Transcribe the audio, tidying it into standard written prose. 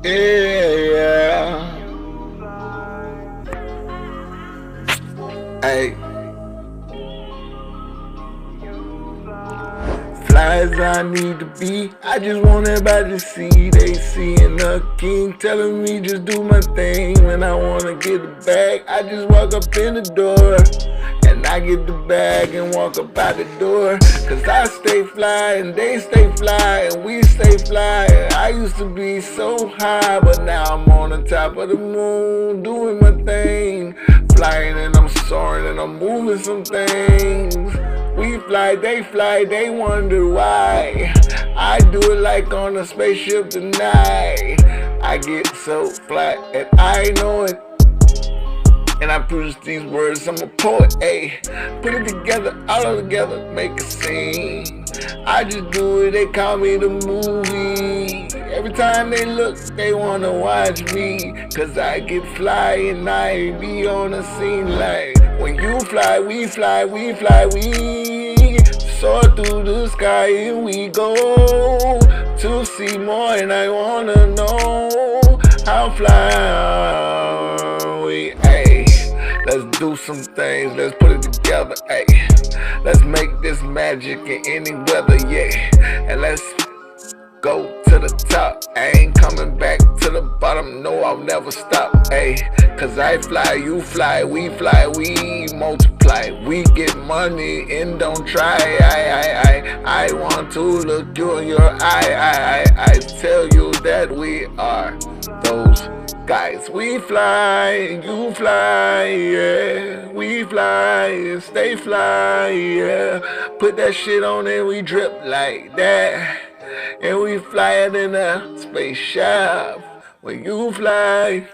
Yeah. Hey. Fly as I need to be. I just want everybody to see. They seeing a king telling me just do my thing. When I wanna get the bag, I just walk up in the door. And I get the bag and walk up out the door. Cause I stay fly and they stay fly and we stay fly. I used to be so high, but now I'm on the top of the moon doing my thing. Flying and I'm soaring and I'm moving some things. We fly, they wonder why. I do it like on a spaceship tonight. I get so fly and I know it. And I produce these words, I'm a poet, ayy. Put it together, all together, make a scene. I just do it, they call me the movie. Every time they look, they wanna watch me. Cause I get fly and I be on the scene like when you fly, we fly, we fly, we soar through the sky and we go to see more. And I wanna know how fly we, ayy. Let's do some things, let's put it together, ayy. Let's make this magic in any weather, yeah. And let's go to the top. I ain't coming back to the bottom, no, I'll never stop, ayy. Cause I fly, you fly, we multiply. We get money and don't try. I want to look you in your eye. I tell you that we are those guys. We fly, you fly, yeah. We fly and stay fly, yeah. Put that shit on and we drip like that. And we fly it in a spaceship when you fly.